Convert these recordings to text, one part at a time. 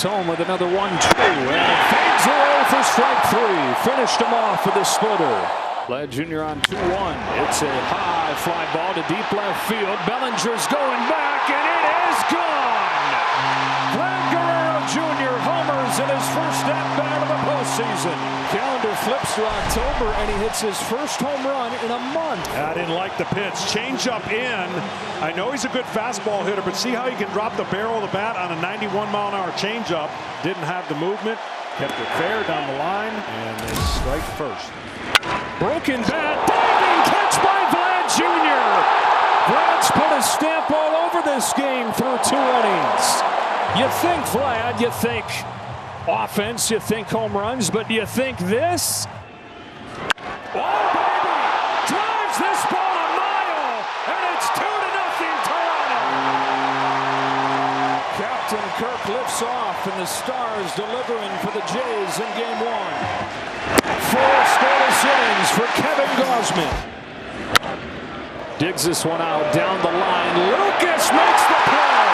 Home with another 1-2 and fades away for strike three. Finished him off with a splitter. Led Jr. on 2-1. It's a high fly ball to deep left field. Bellinger's going back and it is gone. Vlad Guerrero Jr. homers in his first at-bat of the postseason. Calendar flips to October and he hits his first home run in a month. I didn't like the pitch. Change up in. I know he's a good fastball hitter, but see how he can drop the barrel of the bat on a 91-mile-an-hour changeup. Didn't have the movement. Kept it fair down the line, and they strike first. Broken bat, diving catch by Vlad Jr. Vlad's put a stamp all over this game through 2 innings. You think Vlad, you think offense, you think home runs, but do you think this? Oh, baby! Drives this ball a mile, and it's 2-0 Toronto. Captain Kirk lifts off, and the Stars delivering for the Jays in Game 1. 4 scoreless innings for Kevin Gausman. Digs this one out down the line. Lucas makes the play.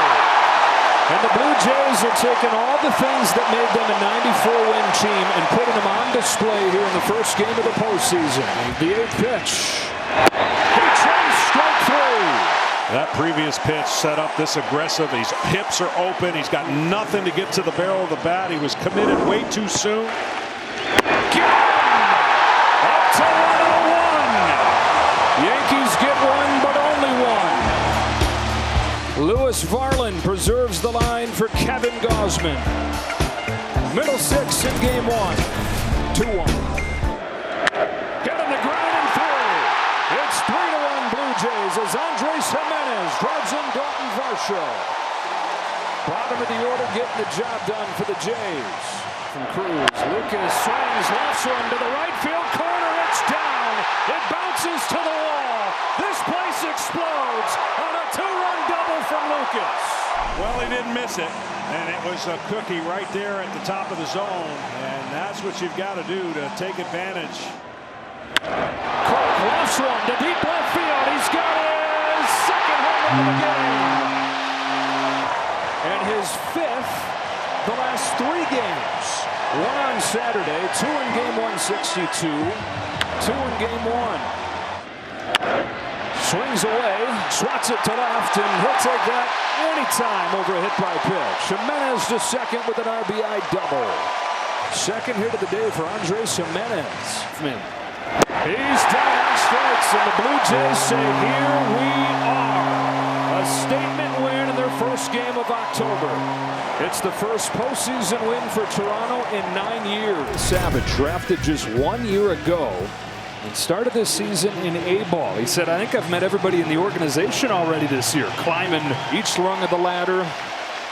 And the Blue Jays are taking all the things that made them a 94-win team and putting them on display here in the first game of the postseason. The 8th pitch. He tries strike three. That previous pitch set up this aggressive. His hips are open. He's got nothing to get to the barrel of the bat. He was committed way too soon. Up to 1-1. Yankees get one, but only one. Lewis Varland preserves the line for Kevin Gausman. Middle 6 in Game 1. 2-1. Getting the ground in 3. It's 3-1 Blue Jays as Andres Jimenez drives in Dalton Varsho. Bottom of the order getting the job done for the Jays. From Cruz, Lucas swings, lofts one to the right field corner. It's down. It bounces to the wall. This place explodes on a 2-run double from Lucas. Well, he didn't miss it, and it was a cookie right there at the top of the zone, and that's what you've got to do to take advantage. Kirk lofts one to deep left field. He's got his second home run of the game. And his 5th the last 3 games. 1 on Saturday, 2 in Game 162, 2 in Game 1. Swings away, swats it to left, and he'll take that anytime over a hit by pitch. Jimenez to second with an RBI double. Second hit of the day for Andres Jimenez. He's down on strikes, and the Blue Jays say, here we are. A statement win in their first game of October. It's the first postseason win for Toronto in 9 years. Savage, drafted just 1 year ago and started this season in A-ball. He said, I think I've met everybody in the organization already this year, climbing each rung of the ladder.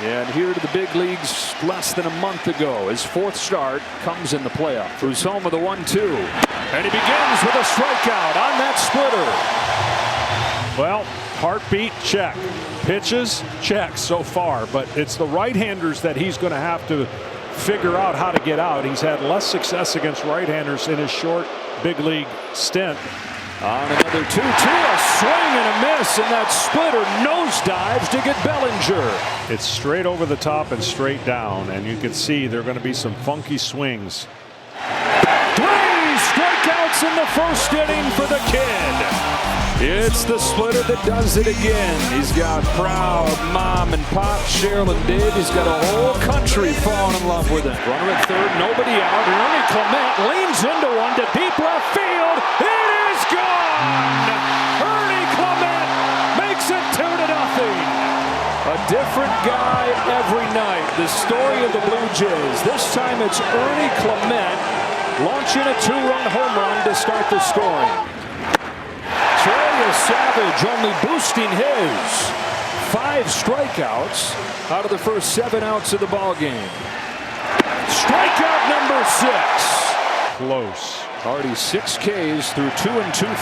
And here to the big leagues less than a month ago. His 4th start comes in the playoff. Who's home with a 1-2. And he begins with a strikeout on that splitter. Well, heartbeat, check. Pitches, check so far, but it's the right-handers that he's going to have to figure out how to get out. He's had less success against right-handers in his short big league stint. On another 2-2, a swing and a miss, and that splitter nosedives to get Bellinger. It's straight over the top and straight down, and you can see there are going to be some funky swings. 3 strikeouts in the first inning for the kid. It's the splitter that does it again. He's got proud mom and pop, Cheryl and Dave. He's got a whole country falling in love with him. Runner at third, nobody out. Ernie Clement leans into one to deep left field. It is gone! Ernie Clement makes it 2-0. A different guy every night. The story of the Blue Jays. This time it's Ernie Clement launching a 2-run home run to start the scoring. Savage only boosting his 5 strikeouts out of the first 7 outs of the ball game. Strikeout number 6. Close. Already 6 Ks through 2 2/3.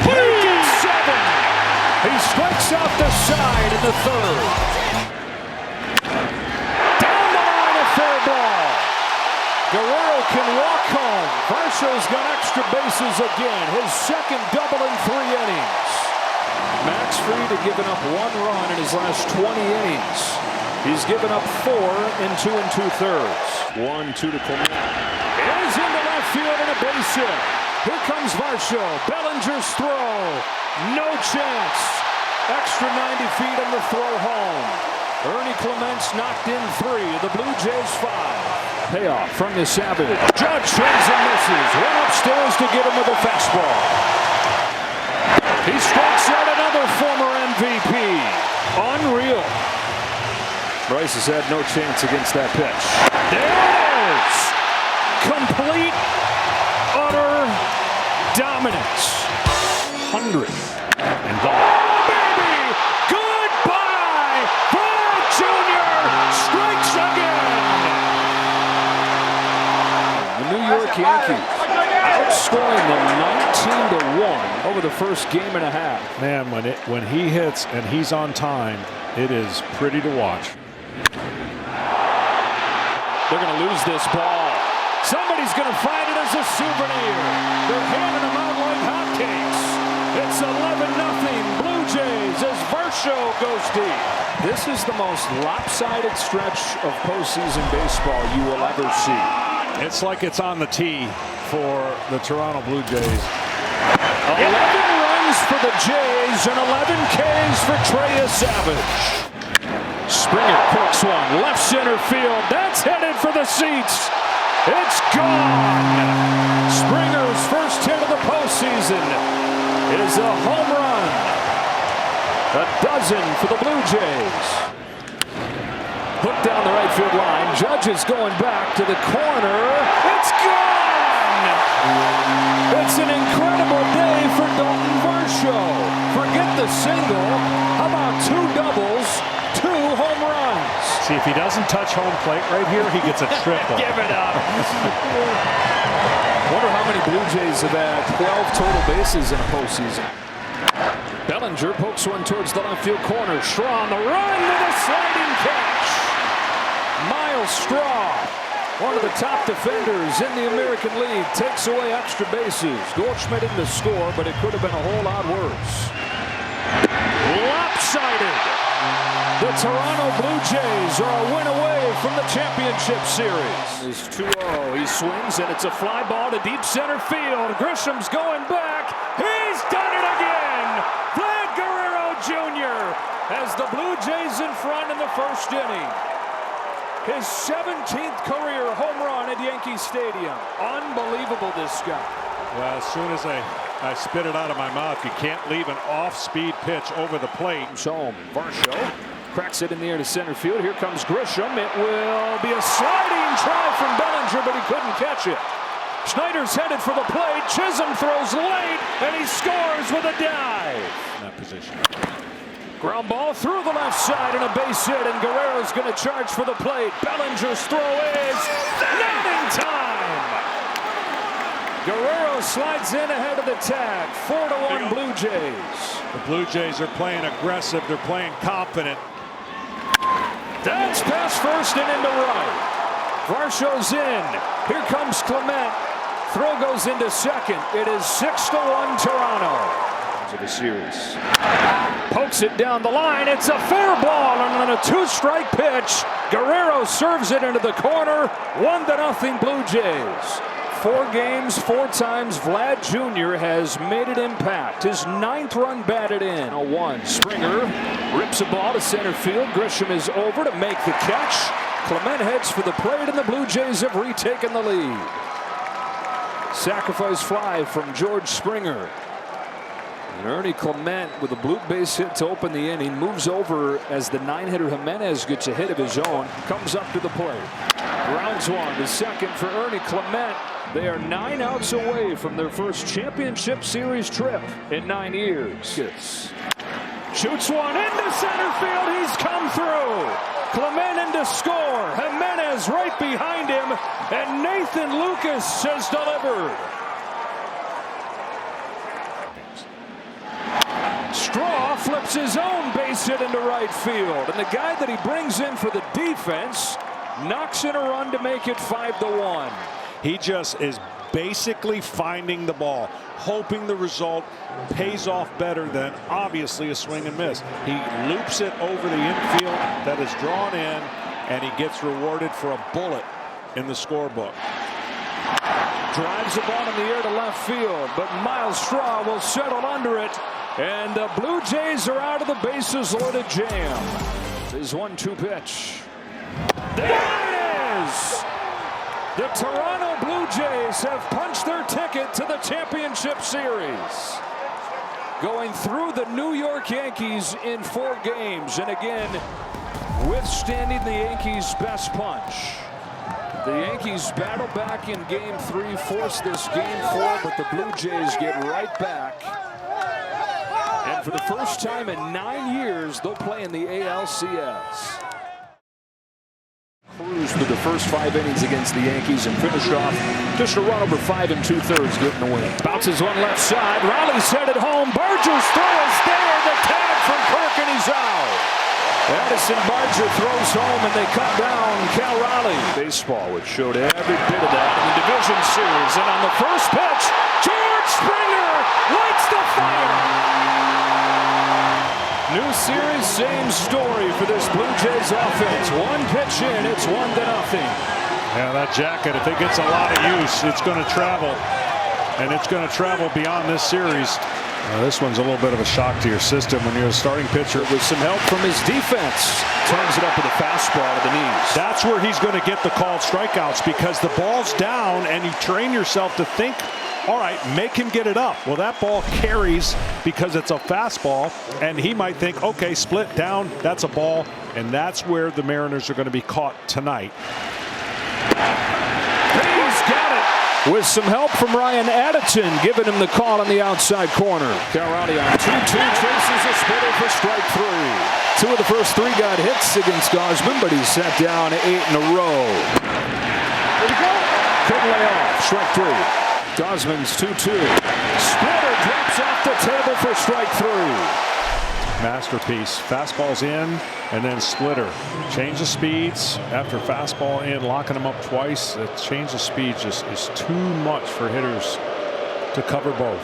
Make it 7. He strikes out the side in the 3rd. Down the line, a fair ball. Guerrero can walk home. Varsho's got extra bases again. His 2nd double in 3 innings. Max Fried had given up 1 run in his last 20 innings. He's given up 4 in 2 2/3. 1-2 to Clement. It is into left field and a base hit. Here comes Varsho. Bellinger's throw. No chance. Extra 90 feet on the throw home. Ernie Clement's knocked in 3. The Blue Jays 5. Payoff from the Savage. Judge swings and misses. Went upstairs to get him with a fastball. He strikes out another former MVP. Unreal. Bryce has had no chance against that pitch. There it is. Complete, utter dominance. 100 and gone. Baby, goodbye. Vlad Jr. strikes again. The New York Yankees outscoring them 19-1 over the first game and a half. Man, when he hits and he's on time, it is pretty to watch. They're going to lose this ball. Somebody's going to find it as a souvenir. They're handing them out like hotcakes. It's 11-0 Blue Jays as Varsho goes deep. This is the most lopsided stretch of postseason baseball you will ever see. It's like it's on the tee for the Toronto Blue Jays. 11 runs for the Jays and 11 Ks for Trey Savage. Springer crooks one, left center field. That's headed for the seats. It's gone. Springer's first hit of the postseason is a home run. A dozen for the Blue Jays. Hooked down the right field line. Judge is going back to the corner. It's gone. It's an incredible day for Dalton Varsho. Forget the single. How about 2 doubles? 2 home runs. See, if he doesn't touch home plate right here, he gets a triple. Give it up. Wonder how many Blue Jays have had 12 total bases in a postseason. Bellinger pokes one towards the left field corner. Straw on the run with a sliding catch. Miles Straw, one of the top defenders in the American League, takes away extra bases. Goldschmidt in the score, but it could have been a whole lot worse. Lopsided. The Toronto Blue Jays are a win away from the championship series. It's 2-0. He swings, and it's a fly ball to deep center field. Grisham's going back. He's done it again. Vlad Guerrero Jr. has the Blue Jays in front in the first inning. His 17th career home run at Yankee Stadium. Unbelievable, this guy. Well, as soon as I spit it out of my mouth, you can't leave an off-speed pitch over the plate. Home. Varsho cracks it in the air to center field. Here comes Grisham. It will be a sliding try from Bellinger, but he couldn't catch it. Schneider's headed for the plate. Chisholm throws late, and he scores with a dive. In that position. Ground ball through the left side and a base hit, and Guerrero's going to charge for the plate. Bellinger's throw is not in time. Guerrero slides in ahead of the tag. 4-1 Blue Jays. The Blue Jays are playing aggressive. They're playing confident. That's past first and into right. Varsho's in. Here comes Clement. Throw goes into second. It is 6-1 Toronto. To the series. Pokes it down the line. It's a fair ball, and on a 2-strike pitch, Guerrero serves it into the corner. 1-0 Blue Jays. 4 games, 4 times Vlad Jr. has made an impact. His 9th run batted in. A 1. Springer rips a ball to center field. Grisham is over to make the catch. Clement heads for the plate, and the Blue Jays have retaken the lead. Sacrifice fly from George Springer. And Ernie Clement with a blue base hit to open the inning. Moves over as the 9-hitter Jimenez gets a hit of his own. Comes up to the plate. Grounds one to second for Ernie Clement. They are 9 outs away from their first championship series trip in 9 years. Yes. Shoots one into center field. He's come through. Clement in to score. Jimenez right behind him. And Nathan Lucas has delivered. Straw flips his own base hit into right field. And the guy that he brings in for the defense knocks in a run to make it 5-1. He just is basically finding the ball, hoping the result pays off better than obviously a swing and miss. He loops it over the infield that is drawn in, and he gets rewarded for a bullet in the scorebook. Drives the ball in the air to left field, but Miles Straw will settle under it, and the Blue Jays are out of the bases-loaded jam. His 1-2 pitch. There it is! The Toronto Blue Jays have punched their ticket to the championship series, going through the New York Yankees in 4 games, and again withstanding the Yankees' best punch. The Yankees battle back in Game 3, force this Game 4, but the Blue Jays get right back. And for the first time in 9 years, they'll play in the ALCS. Cruise through the first 5 innings against the Yankees and finish off just a run over 5 2/3, getting the win. Bounces one left side. Riley's headed home. Barger's throw is there. The tag from Kirk, and he's out. Addison Barger throws home, and they cut down Cal Raleigh. Baseball, which showed every bit of that in the division series. And on the first pitch, George Springer lights the fire. New series, same story for this Blue Jays offense. One pitch in, it's 1-0. Yeah, that jacket, if it gets a lot of use, it's going to travel. And it's going to travel beyond this series. This one's a little bit of a shock to your system when you're a starting pitcher. With some help from his defense, turns it up with a fastball to the knees. That's where he's going to get the called strikeouts, because the ball's down and you train yourself to think, all right, make him get it up. Well, that ball carries because it's a fastball, and he might think, okay, split down, that's a ball, and that's where the Mariners are going to be caught tonight. He's got it. With some help from Ryan Addison, giving him the call on the outside corner. Carrowdy on 2-2, chases a splitter for strike 3. 2 of the first 3 got hits against Gausman, but he's sat down 8 in a row. Couldn't lay off, strike 3. Gausman's 2-2. Splitter drops off the table for strike 3. Masterpiece. Fastball's in, and then splitter. Change of speeds after fastball in, locking him up twice. The change of speed just is too much for hitters to cover both.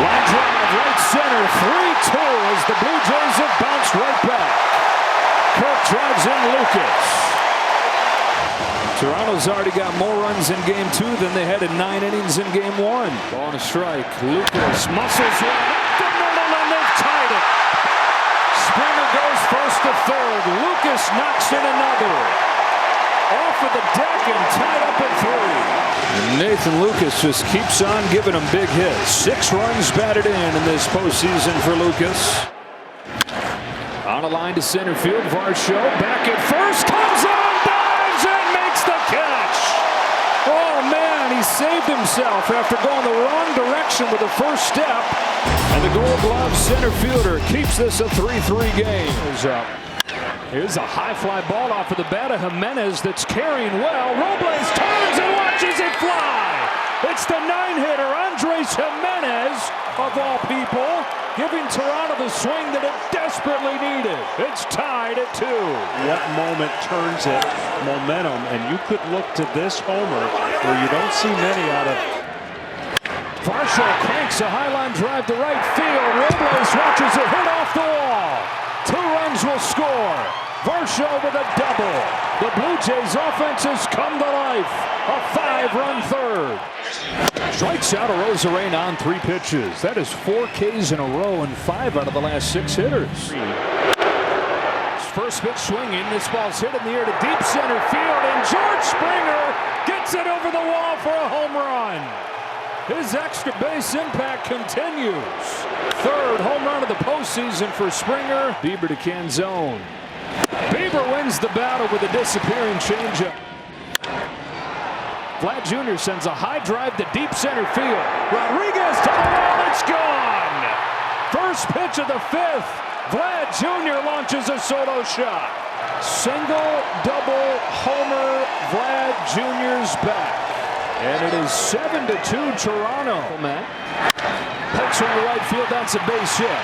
Line drive, right center, 3-2 as the Blue Jays have bounced right back. Kirk drives in Lucas. Toronto's already got more runs in Game 2 than they had in 9 innings in Game 1. Ball and a strike. Lucas muscles one up the middle, and they've tied it. Springer goes first to third. Lucas knocks in another. Off of the deck and tied up at 3. Nathan Lucas just keeps on giving them big hits. 6 runs batted in this postseason for Lucas. On a line to center field. Varsho back at first. Comes on. Oh man, he saved himself after going the wrong direction with the first step. And the Gold Glove center fielder keeps this a 3-3 game. Here's a high fly ball off of the bat of Jimenez that's carrying well. Robles turns and watches it fly. It's the 9-hitter Andres Jimenez, of all people, giving Toronto the swing that it desperately needed. It's tied at 2. What moment turns it momentum? And you could look to this homer where you don't see many out of. Varsho cranks a high line drive to right field. Robles watches it hit off the wall. 2 runs will score. Varsho with a double. The Blue Jays offense has come to life. A 5-run third. Strikes out Arozarena on 3 pitches. That is 4 Ks in a row and 5 out of the last 6 hitters. First pitch swinging. This ball's hit in the air to deep center field, and George Springer gets it over the wall for a home run. His extra base impact continues. 3rd home run of the postseason for Springer. Bieber to Canzone. Bieber wins the battle with a disappearing changeup. Vlad Jr. sends a high drive to deep center field. Rodriguez to the wall. It's gone. First pitch of the 5th. Vlad Jr. launches a solo shot. Single, double, homer. Vlad Jr.'s back. And it is 7-2 Toronto. Pokes from the right field. That's a base hit.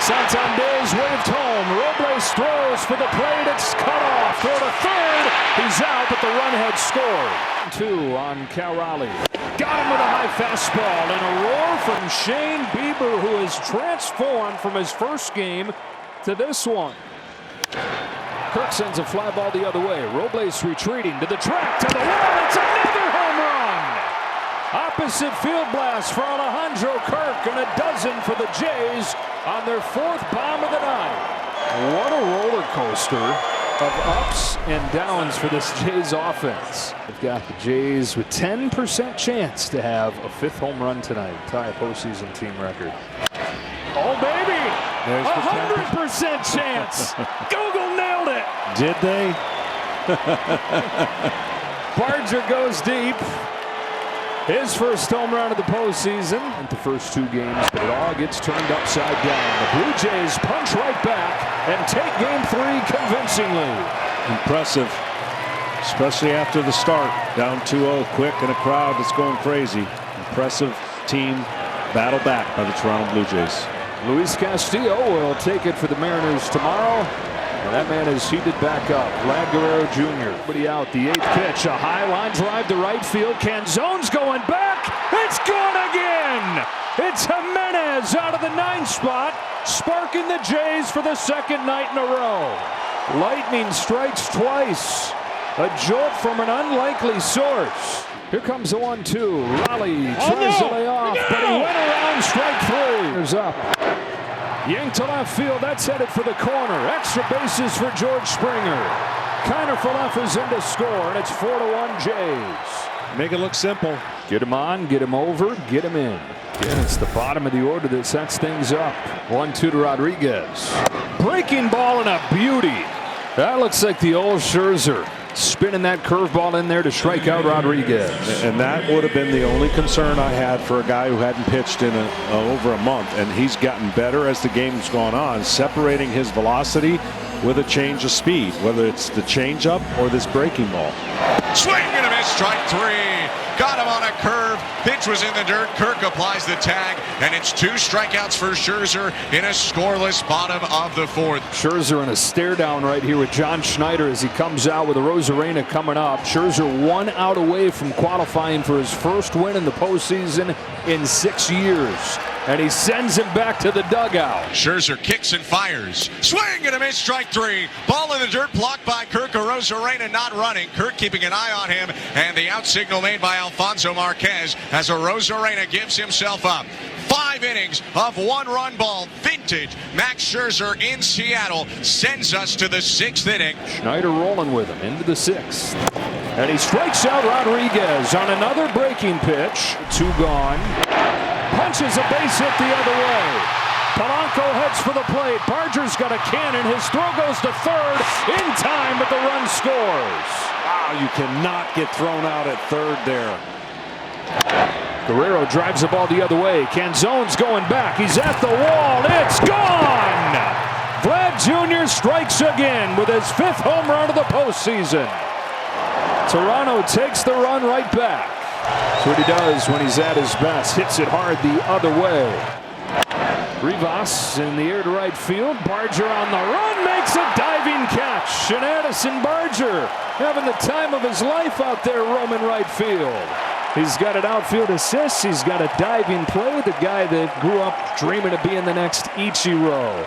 Santander's waved home. Robles throws for the plate. It's cut off. Throw to third. He's out, but the run had scored. 2 on Cal Raleigh. Got him with a high fastball. And a roar from Shane Bieber, who has transformed from his first game to this one. Kirk sends a fly ball the other way. Robles retreating to the track, to the wall. It's another home run. Opposite field blast for Alejandro Kirk, and a dozen for the Jays on their 4th bomb of the night. What a roller coaster of ups and downs for this Jays offense. They've got the Jays with 10% chance to have a 5th home run tonight, tie a postseason team record. Oh, baby! There's 100% chance. Google nailed it. Did they? Barger goes deep. His first home run of the postseason. The first 2 games, but it all gets turned upside down. The Blue Jays punch right back and take game 3 convincingly. Impressive, especially after the start. Down 2-0 quick and a crowd that's going crazy. Impressive team battle back by the Toronto Blue Jays. Luis Castillo will take it for the Mariners tomorrow. And that man is heated back up. Vlad Guerrero Jr. Everybody out. The 8th pitch. A high line drive to right field. Canzone's going back. It's gone again. It's Jimenez out of the 9th spot, sparking the Jays for the 2nd night in a row. Lightning strikes twice. A jolt from an unlikely source. Here comes the 1-2. Raleigh tries to lay off, but he went around. Strike 3. There's up. Yanked to left field. That's headed for the corner. Extra bases for George Springer. Kiner Falefa is in to score, and it's 4-1 Jays. Make it look simple. Get him on, get him over, get him in. Again, it's the bottom of the order that sets things up. 1-2 to Rodriguez. Breaking ball and a beauty. That looks like the old Scherzer. Spinning that curveball in there to strike out Rodriguez. And that would have been the only concern I had for a guy who hadn't pitched in over a month. And he's gotten better as the game's gone on, separating his velocity with a change of speed, whether it's the changeup or this breaking ball. Swing and a miss, strike 3. Got him on a curve. Pitch was in the dirt. Kirk applies the tag, and it's 2 strikeouts for Scherzer in a scoreless bottom of the 4th. Scherzer in a stare down right here with John Schneider as he comes out with a Rosarena coming up. Scherzer 1 out away from qualifying for his first win in the postseason in 6 years. And he sends him back to the dugout. Scherzer kicks and fires. Swing and a miss, strike 3. Ball in the dirt, blocked by Kirk. Rosarena not running. Kirk keeping an eye on him. And the out signal made by Alfonso Marquez as Rosarena gives himself up. 5 innings of 1-run ball. Vintage Max Scherzer in Seattle sends us to the 6th inning. Schneider rolling with him into the 6th. And he strikes out Rodriguez on another breaking pitch. 2 gone. Punches a base hit the other way. Polanco heads for the plate. Barger's got a cannon. His throw goes to third in time, but the run scores. Wow, you cannot get thrown out at third there. Guerrero drives the ball the other way. Canzone's going back. He's at the wall. It's gone! Vlad Jr. strikes again with his 5th home run of the postseason. Toronto takes the run right back. That's what he does when he's at his best. Hits it hard the other way. Rivas in the air to right field. Barger on the run, makes a diving catch. And Addison Barger having the time of his life out there roaming right field. He's got an outfield assist. He's got a diving play. The guy that grew up dreaming of being the next Ichiro.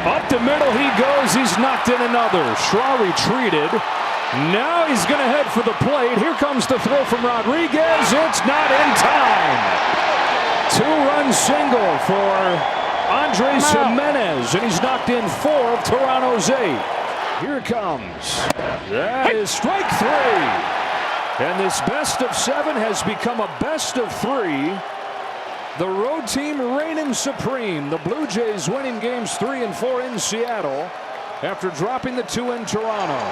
Up the middle he goes. He's knocked in another. Schraw retreated. Now he's going to head for the plate. Here comes the throw from Rodriguez. It's not in time. 2-run single for Andres Jimenez, and he's knocked in 4 of Toronto's 8. Here it comes. That is strike 3. And this best of 7 has become a best of 3. The road team reigning supreme. The Blue Jays winning games 3 and 4 in Seattle after dropping the 2 in Toronto.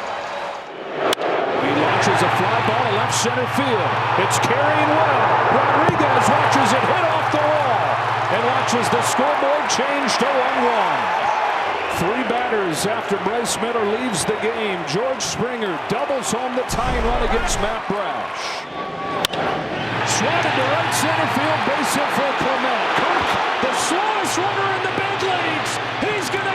He launches a fly ball to left center field. It's carrying well. Rodriguez watches it hit off the wall and watches the scoreboard change to 1-1. 3 batters after Bryce Miller leaves the game. George Springer doubles home the tying run against Matt Brash. Swatted to right center field, base hit for Clement. Kirk, the slowest runner in the big leagues.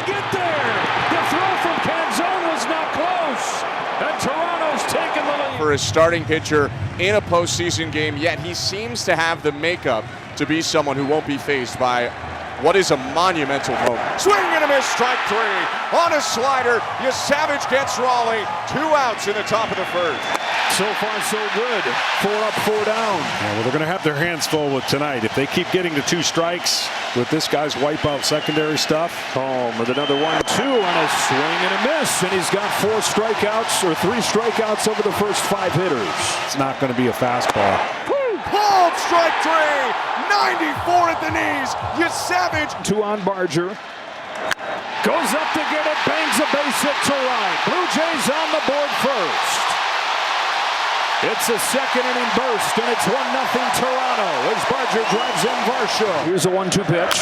to get there. The throw from Canzone was not close. And Toronto's taken the lead. For a starting pitcher in a postseason game, yet he seems to have the makeup to be someone who won't be faced by what is a monumental moment. Swing and a miss, strike three. On a slider, Savage gets Raleigh. 2 outs in the top of the first. So far, so good. 4 up, 4 down. Yeah, well, they're going to have their hands full with tonight. If they keep getting to 2 strikes with this guy's wipeout secondary stuff. Home with another 1-2 and a swing and a miss. And he's got 4 strikeouts or 3 strikeouts over the first 5 hitters. It's not going to be a fastball. Pulled, strike three. 94 at the knees. Savage. 2 on Barger. Goes up to get it, bangs a base hit to right. Blue Jays on the board first. It's a second inning burst, and it's 1-0 Toronto as Barger drives in Varsho. Here's a 1-2 pitch.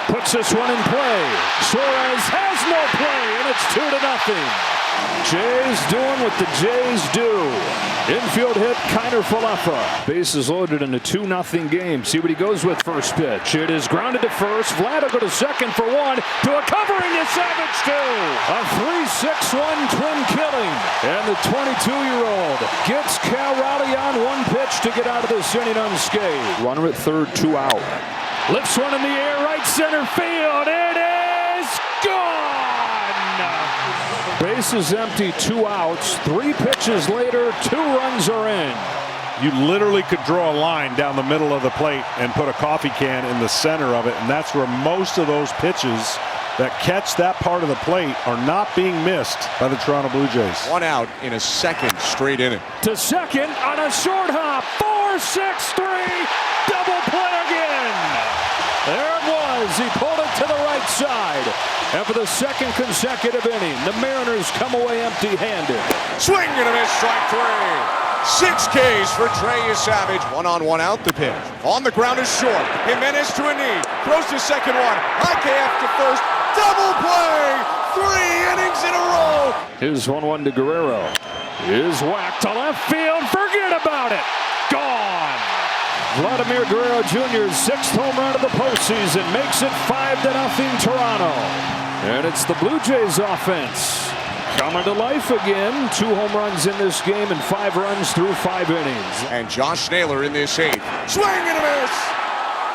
Puts this one in play. Suarez has no play, and it's 2-0. Jays doing what the Jays do. Infield hit, Kiner Falefa. Bases loaded in a 2-0 game. See what he goes with first pitch. It is grounded to first. Vlad will go to second for 1. To a covering Savage 2. A 3-6-1 twin killing. And the 22-year-old gets Cal Raleigh on 1 pitch to get out of this inning unscathed. Runner at third, 2 out. Lifts one in the air, right center field. It is gone. Base is empty, 2 outs. 3 pitches later, 2 runs are in. You literally could draw a line down the middle of the plate and put a coffee can in the center of it, and that's where most of those pitches that catch that part of the plate are not being missed by the Toronto Blue Jays. 1 out in a second straight inning. To second on a short hop. 4-6-3. Double play again. There it was. He pulled it to the right side. And for the second consecutive inning, the Mariners come away empty-handed. Swing and a miss, strike three. 6 Ks for Trey Savage. 1 on, 1 out the pitch. On the ground is short. Jimenez to a knee. Throws to second one. IKF to first. Double play. 3 innings in a row. Here's 1-1 to Guerrero. Is whacked to left field. Forget about it. Gone. Vladimir Guerrero Jr.'s 6th home run of the postseason makes it 5-0 Toronto. And it's the Blue Jays offense coming to life again. 2 home runs in this game and 5 runs through 5 innings. And Josh Naylor in this 8th. Swing and a miss.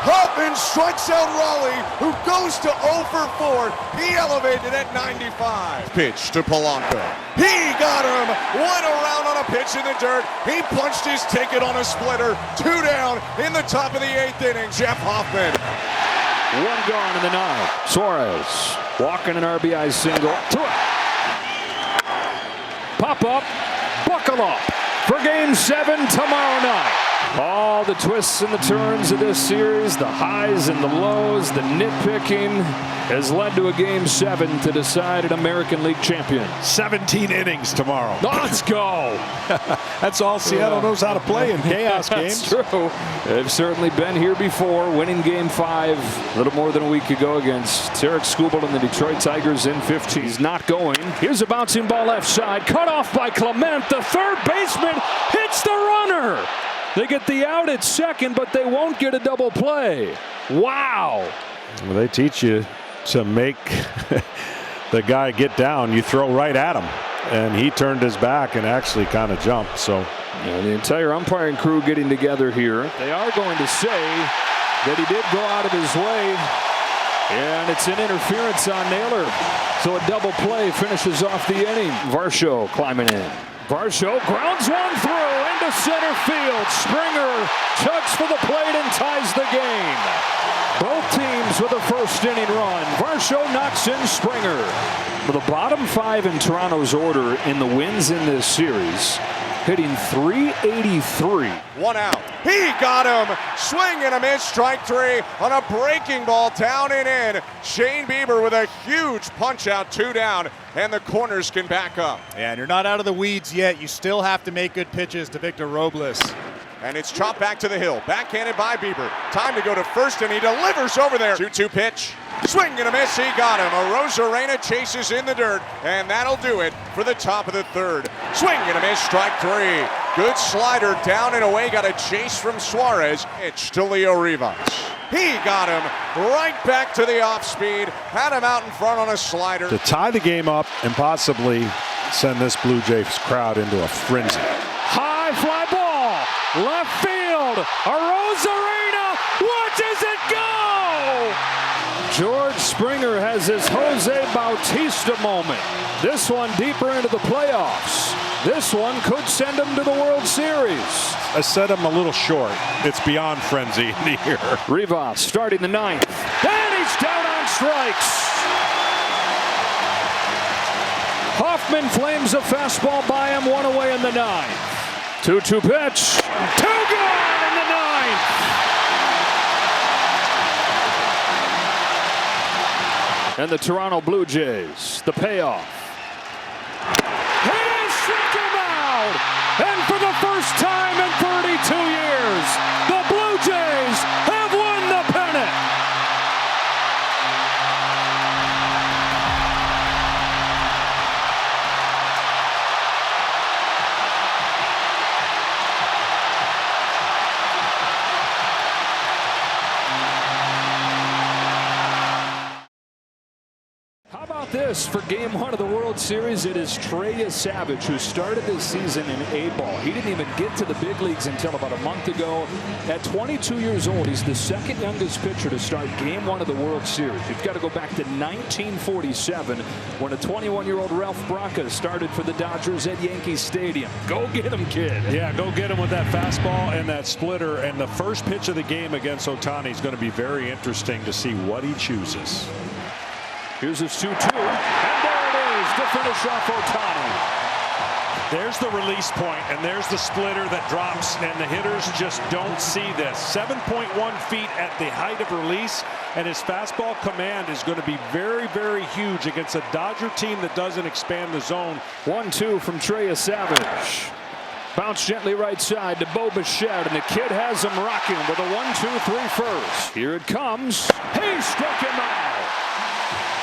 Hoffman strikes out Raleigh, who goes to 0 for 4. He elevated at 95. Pitch to Polanco. He got him. 1 around on a pitch in the dirt. He punched his ticket on a splitter. 2 down in the top of the 8th inning. Jeff Hoffman. 1 gone in the 9th. Suarez walking an RBI single. To it. Pop up. Buckle up for Game 7 tomorrow night. All the twists and the turns of this series, the highs and the lows, the nitpicking has led to a Game 7 to decide an American League champion. 17 innings tomorrow. Let's go. That's all Seattle knows how to play in chaos games. That's true. They've certainly been here before, winning Game 5 a little more than a week ago against Tarek Skubal and the Detroit Tigers in 15. He's not going. Here's a bouncing ball left side, cut off by Clement. The third baseman hits the runner. They get the out at second, but they won't get a double play. Wow. Well, they teach you to make the guy get down. You throw right at him. And he turned his back and actually kind of jumped. So yeah, the entire umpiring crew getting together here. They are going to say that he did go out of his way. And it's an interference on Naylor. So a double play finishes off the inning. Varsho climbing in. Varsho grounds 1 through into center field. Springer chugs for the plate and ties the game. Both teams with a first inning run. Varsho knocks in Springer. Well, the bottom 5 in Toronto's order in the wins in this series, hitting .383. 1 out. He got him. Swing and a miss, strike 3 on a breaking ball down and in. Shane Bieber with a huge punch out, 2 down, and the corners can back up. Yeah, and you're not out of the weeds yet. You still have to make good pitches to Victor Robles. And it's chopped back to the hill. Backhanded by Bieber. Time to go to first, and he delivers over there. 2-2 pitch. Swing and a miss. He got him. Arozarena chases in the dirt, and that'll do it for the top of the 3rd. Swing and a miss. Strike 3. Good slider down and away. Got a chase from Suarez. Pitch to Leo Rivas. He got him right back to the off speed, had him out in front on a slider. To tie the game up and possibly send this Blue Jays crowd into a frenzy. High fly ball, left field, Arozarena, watches it go! George Springer has his Jose Bautista moment. This one deeper into the playoffs. This one could send him to the World Series. I said I'm a little short. It's beyond frenzy in here. Rivas starting the ninth, and he's down on strikes. Hoffman flames a fastball by him, one away in the ninth. 2-2 pitch, two gone in the ninth. And the Toronto Blue Jays, the payoff. He has struck him out, and for the first time in 32 years, the Blue Jays have won the pennant. This for game one of the World Series. It is Trey Savage who started this season in A-ball. He didn't even get to the big leagues until about a month ago. At 22 years old, he's the second youngest pitcher to start game one of the World Series. You've got to go back to 1947 when a 21-year-old Ralph Braca started for the Dodgers at Yankee Stadium. Go get him, kid. Yeah, go get him with that fastball and that splitter. And the first pitch of the game against Ohtani is going to be very interesting to see what he chooses. Here's his 2-2, and there it is to finish off Ohtani. There's the release point, and there's the splitter that drops, and the hitters just don't see this. 7.1 feet at the height of release, and his fastball command is going to be very, very huge against a Dodger team that doesn't expand the zone. 1-2 from Trey Savage. Bounce gently right side to Bo Bichette, and the kid has him rocking with a 1-2-3 first. Here it comes. He struck him out.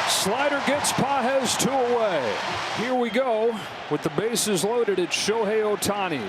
Slider gets Pages 2 away. Here we go with the bases loaded. It's Shohei Ohtani.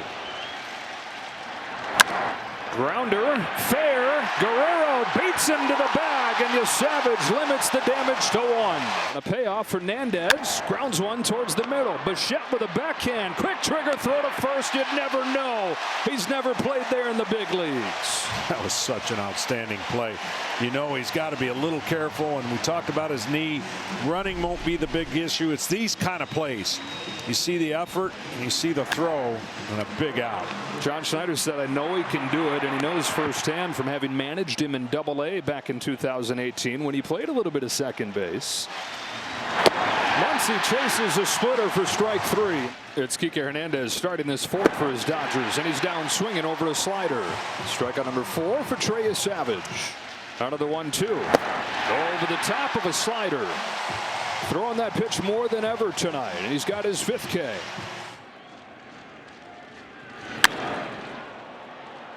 Grounder, fair. Guerrero beats him to the bag, and Savage limits the damage to 1. A payoff. Fernandez grounds one towards the middle. Bichette with a backhand. Quick trigger throw to first. You'd never know. He's never played there in the big leagues. That was such an outstanding play. You know he's got to be a little careful, and we talked about his knee. Running won't be the big issue. It's these kind of plays. You see the effort, and you see the throw, and a big out. John Schneider said, I know he can do it, and he knows firsthand from having managed him in Double-A back in 2018 when he played a little bit of second base. Muncy chases a splitter for strike 3. It's Kike Hernandez starting this fourth for his Dodgers, and he's down swinging over a slider. Strikeout number 4 for Trey Savage. Out of the 1-2. Over the top of a slider. Throwing that pitch more than ever tonight, and he's got his 5th K.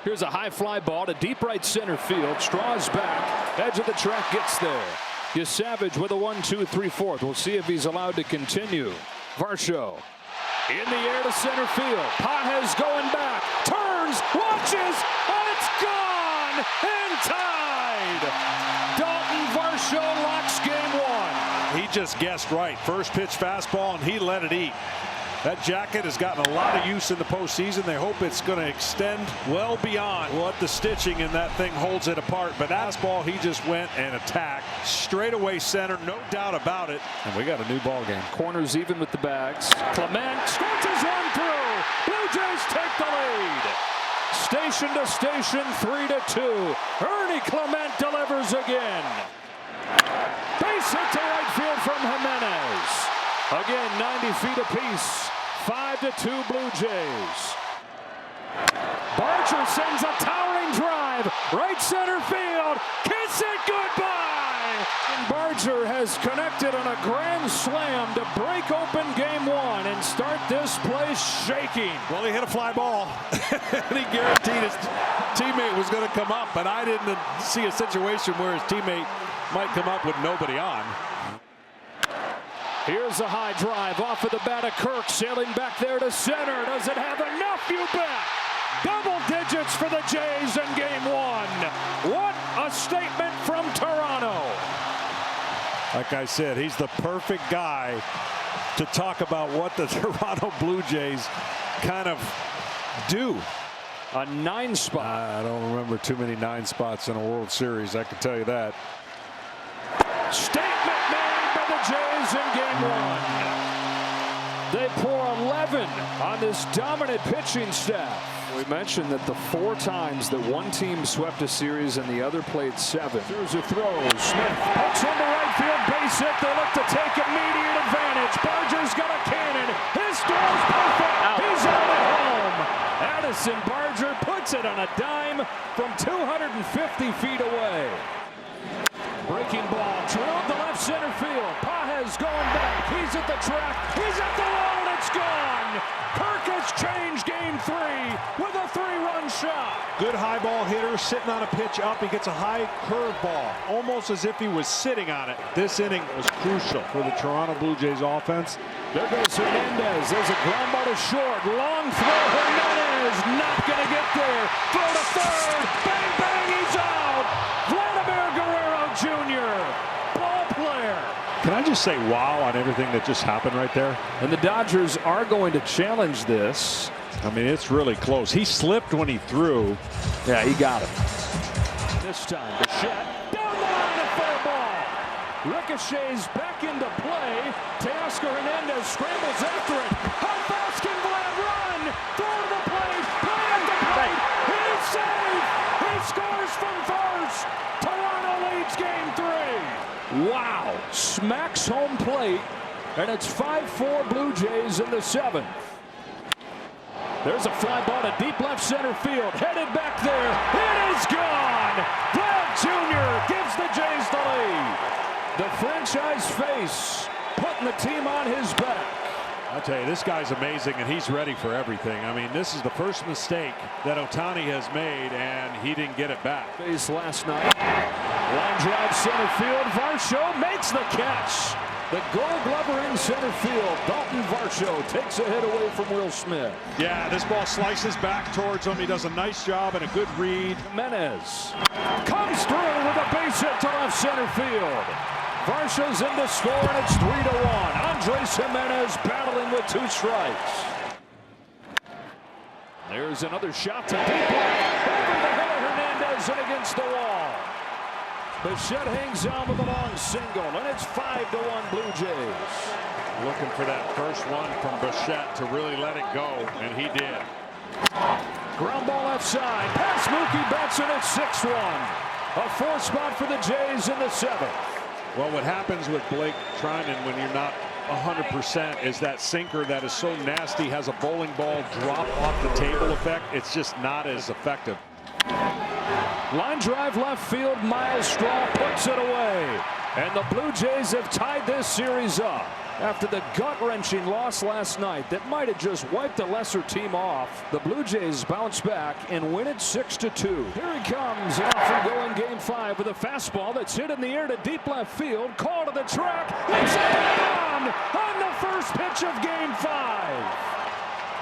Here's a high fly ball to deep right center field. Straws back. Edge of the track gets there. Savage with a 1-2-3 fourth. We'll see if he's allowed to continue. Varsho in the air to center field. Pages going back. Turns, watches, and it's gone and tied. Dalton Varsho locks game 1. He just guessed right. First pitch fastball, and he let it eat. That jacket has gotten a lot of use in the postseason. They hope it's going to extend well beyond what the stitching in that thing holds it apart. But fastball, he just went and attacked. Straightaway center, no doubt about it. And we got a new ball game. Corners even with the bags. Clement scratches one through. Blue Jays take the lead. Station to station, 3-2. Ernie Clement delivers again. Base hit to right field from Jimenez. Again, 90 feet apiece. 5-2 Blue Jays. Barger sends a towering drive. Right center field. Kiss it goodbye. And Barger has connected on a grand slam to break open game 1 and start this place shaking. Well, he hit a fly ball. And he guaranteed his teammate was going to come up. But I didn't see a situation where his teammate might come up with nobody on. Here's a high drive off of the bat of Kirk, sailing back there to center. Does it have enough? You bet. Double digits for the Jays in game 1. What a A statement from Toronto. Like I said, he's the perfect guy to talk about what the Toronto Blue Jays kind of do. A 9 spot. I don't remember too many 9 spots in a World Series, I can tell you that. Statement made by the Jays in game 1. They pour 11 on this dominant pitching staff. We mentioned that the 4 times that one team swept a series and the other played 7. Here's a throw. Smith hooks into right field, base hit. They look to take immediate advantage. Barger's got a cannon. His throw's perfect. He's out at home. Addison Barger puts it on a dime from 250 feet away. Breaking ball drilled to left center field. Pages going back. He's at the track. He's at the wall and it's gone. Kirk has changed game 3 with a 3-run shot. Good high ball hitter sitting on a pitch up. He gets a high curve ball, almost as if he was sitting on it. This inning was crucial for the Toronto Blue Jays offense. There goes Hernandez. There's a ground ball to short. Long throw. Hernandez not going to get there. Throw to third. Bang, bang, he's out. Vladimir Guerrero Jr. Ball player. Can I just say wow on everything that just happened right there? And the Dodgers are going to challenge this. I mean, it's really close. He slipped when he threw. Yeah, he got it. This time, Bichette down the line, a fair ball. Ricochets back into play. Teoscar Hernandez scrambles after it. How fast can Vlad run? Throw to the plate. Play at the plate. He's safe. He scores from first. Toronto leads game 3. Wow. Smacks home plate. And it's 5-4 Blue Jays in the 7th. There's a fly ball to deep left center field. Headed back there. It is gone. Vlad Jr. gives the Jays the lead. The franchise face putting the team on his back. I'll tell you, this guy's amazing, and he's ready for everything. I mean, this is the first mistake that Ohtani has made, and he didn't get it back. Base last night. Line drive center field. Varsho makes the catch. The Gold Glover in center field. Dalton Varsho takes a hit away from Will Smith. Yeah, this ball slices back towards him. He does a nice job and a good read. Jimenez comes through with a base hit to left center field. Varsho's in to score, and it's 3-1. Andres Jimenez battling with 2 strikes. There's another shot to deep left. Over the head of Hernandez and against the wall. Bichette hangs on with a long single, and it's 5-1 Blue Jays. Looking for that first one from Bichette to really let it go, and he did. Ground ball left side. Past Mookie Betts, and it's 6-1. A 4th spot for the Jays in the 7th. Well, what happens with Blake Treinen when you're not 100% is that sinker that is so nasty, has a bowling ball drop off the table effect. It's just not as effective. Line drive left field. Miles Straw puts it away. And the Blue Jays have tied this series up. After the gut-wrenching loss last night that might have just wiped a lesser team off, the Blue Jays bounce back and win it 6-2. Here he comes off and go in game 5 with a fastball that's hit in the air to deep left field. Call to the track. It's on the first pitch of game 5.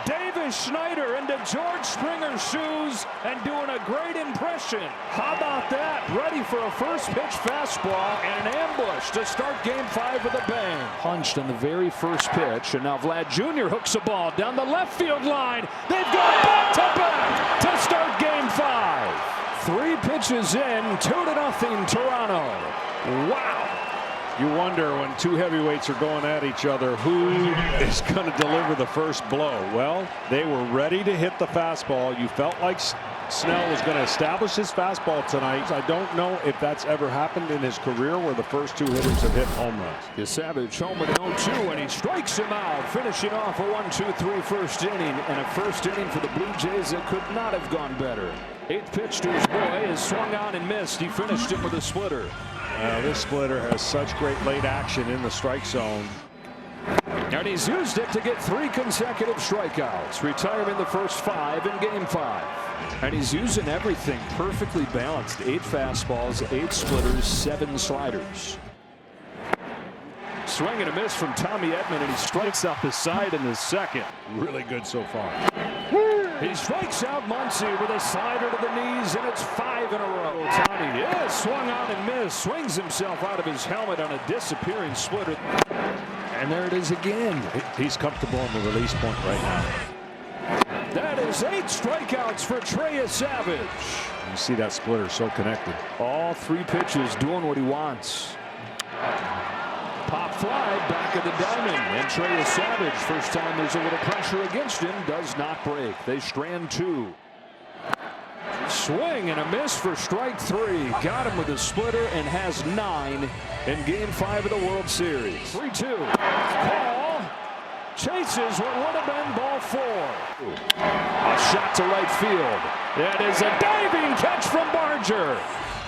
Davis Schneider into George Springer's shoes and doing a great impression. How about that? Ready for a first pitch fastball and an ambush to start game 5 with a bang. Punched on the very first pitch, and now Vlad Jr. hooks a ball down the left field line. They've got back-to-back to start game 5. 3 pitches in, 2-0 Toronto. Wow. You wonder when 2 heavyweights are going at each other, who is going to deliver the first blow? Well, they were ready to hit the fastball. You felt like Snell was going to establish his fastball tonight. I don't know if that's ever happened in his career where the first 2 hitters have hit home runs. Savage home in 0-2, and he strikes him out, finishing off a 1-2-3 first inning, and a first inning for the Blue Jays that could not have gone better. 8th pitch to his boy is swung on and missed. He finished it with a splitter. This splitter has such great late action in the strike zone. And he's used it to get 3 consecutive strikeouts, retiring the first 5 in game 5. And he's using everything perfectly balanced. 8 fastballs, 8 splitters, 7 sliders. Swing and a miss from Tommy Edman, and he strikes up the side in the 2nd. Really good so far. He strikes out Muncy with a slider to the knees, and it's 5 in a row. Ohtani is swung out and missed. Swings himself out of his helmet on a disappearing splitter. And there it is again. He's comfortable in the release point right now. That is 8 strikeouts for Trey Savage. You see that splitter so connected. All 3 pitches doing what he wants. Pop fly back of the diamond, and Trey Savage, first time there's a little pressure against him, does not break. They strand 2. Swing and a miss for strike 3. Got him with a splitter and has 9 in Game 5 of the World Series. 3-2. Call chases what would have been ball 4. A shot to right field. That is a diving catch from Barger.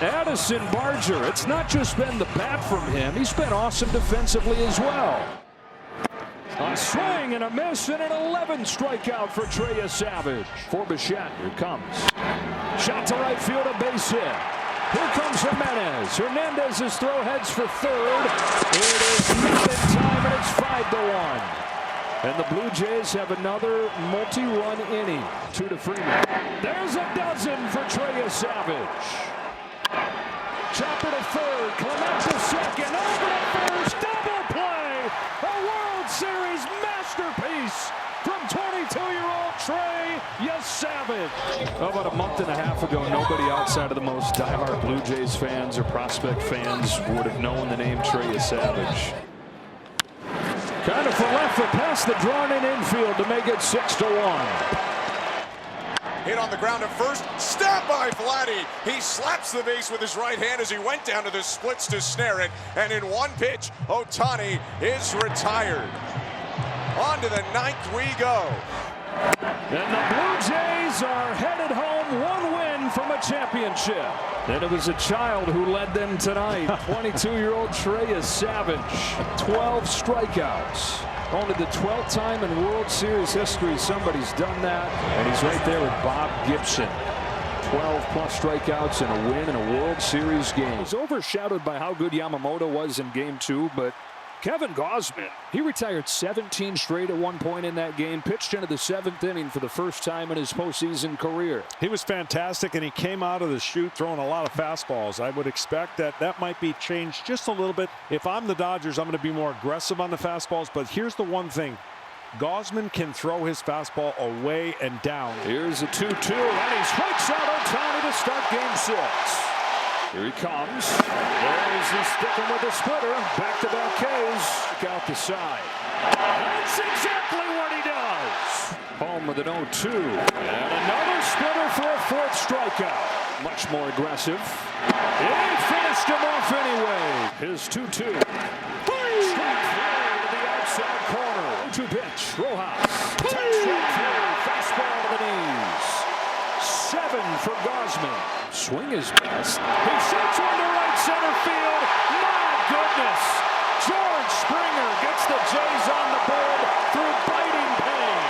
Addison Barger. It's not just been the bat from him. He's been awesome defensively as well. A swing and a miss and an 11 strikeout for Trey Savage. For Bichette, here comes. Shot to right field, a base hit. Here comes Jimenez. Hernandez's throw heads for third. It is not in time, and it's 5-1. And the Blue Jays have another multi-run inning. 2 to Freeman. There's a dozen for Trey Savage. Chopper to third, Clement to second, over to first, double play! A World Series masterpiece from 22-year-old Trey Savage. About a month and a half ago, nobody outside of the most diehard Blue Jays fans or prospect fans would have known the name Trey Savage. Kind of for left foot past the drawn-in infield to make it 6-1. Hit on the ground at first, stabbed by Vladdy. He slaps the base with his right hand as he went down to the splits to snare it. And in one pitch, Ohtani is retired. On to the 9th we go. And the Blue Jays are headed home, 1 win from a championship. And it was a child who led them tonight. 22-year-old Trey Savage, 12 strikeouts. Only the 12th time in World Series history somebody's done that, and he's right there with Bob Gibson. 12+ strikeouts and a win in a World Series game. It was overshadowed by how good Yamamoto was in Game 2, but Kevin Gausman, he retired 17 straight at one point in that game, pitched into the 7th inning for the first time in his postseason career. He was fantastic, and he came out of the chute throwing a lot of fastballs. I would expect that might be changed just a little bit. If I'm the Dodgers, I'm going to be more aggressive on the fastballs, but here's the one thing. Gausman can throw his fastball away and down. Here's a 2-2, and he strikes out Ohtani to start Game 6. Here he comes. There's the sticking with the splitter. Back-to-back Ks. Out the side. That's exactly what he does. Home with an 0-2. And another splitter for a 4th strikeout. Much more aggressive. He finished him off anyway. His 2-2. Strike 3 to the outside corner. 2 pitch. Rojas. Strike 3. Fastball to the knees. 7 for Gausman. Swing is missed. He shoots one to right center field. My goodness. George Springer gets the Jays on the board through biting pain.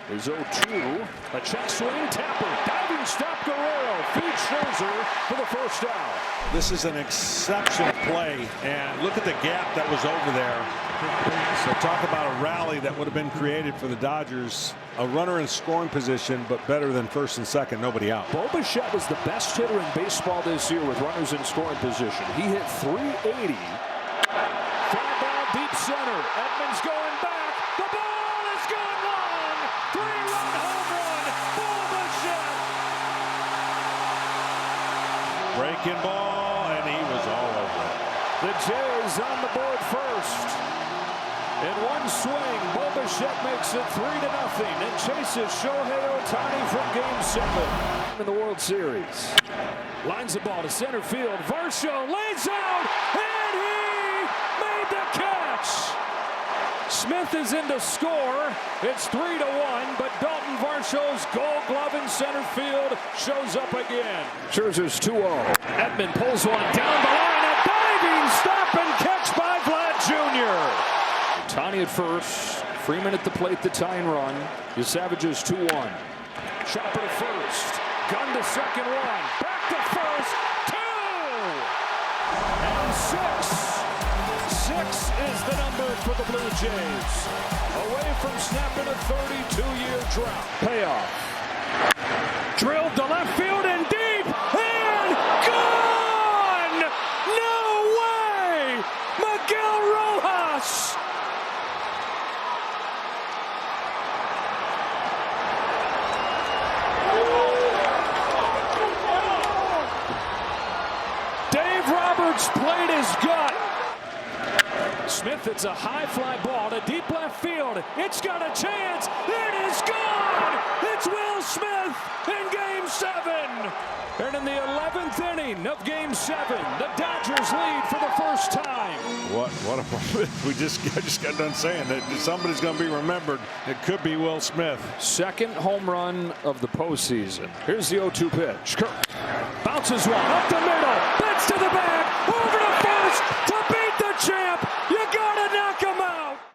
There's 0-2. A check swing. Tapper. Diving stop. Guerrero. Feeds Scherzer for the first out. This is an exceptional play, and look at the gap that was over there. So talk about a rally that would have been created for the Dodgers. A runner in scoring position, but better than first and second, nobody out. Bo Bichette was the best hitter in baseball this year with runners in scoring position. He hit .380. Fly ball deep center. Edmonds going back. The ball is going long. 3-run home run. Bo Bichette. Breaking ball, and he was all over it. The Jays on the board first. In one swing, Bo Bichette makes it 3-0 and chases Shohei Ohtani from Game 7 in the World Series. Lines the ball to center field. Varsho lays out, and he made the catch. Smith is in to score. It's 3-1, but Dalton Varsho's Gold Glove in center field shows up again. Scherzer's 2-0. Edman pulls one down the line. A diving stop and catch by Vlad Jr. Ohtani at first. Freeman at the plate, the tying run. The Savages 2-1. Chopper to first. Gun to second, 1. Back to first, 2. And 6. is the number for the Blue Jays. Away from snapping a 32-year drought. Payoff. Drilled to left field and deep. And gone! No way! Miguel Rojas! Dave Roberts played his gut. Smith, it's a high fly ball to deep left field. It's got a chance. It is gone. It's Will Smith in Game 7. And in the 11th inning of Game 7, the Dodgers lead for the first time. What a I just got done saying that somebody's going to be remembered. It could be Will Smith. Second home run of the postseason. Here's the 0-2 pitch. Kirk bounces one up the middle. That's to the back. Over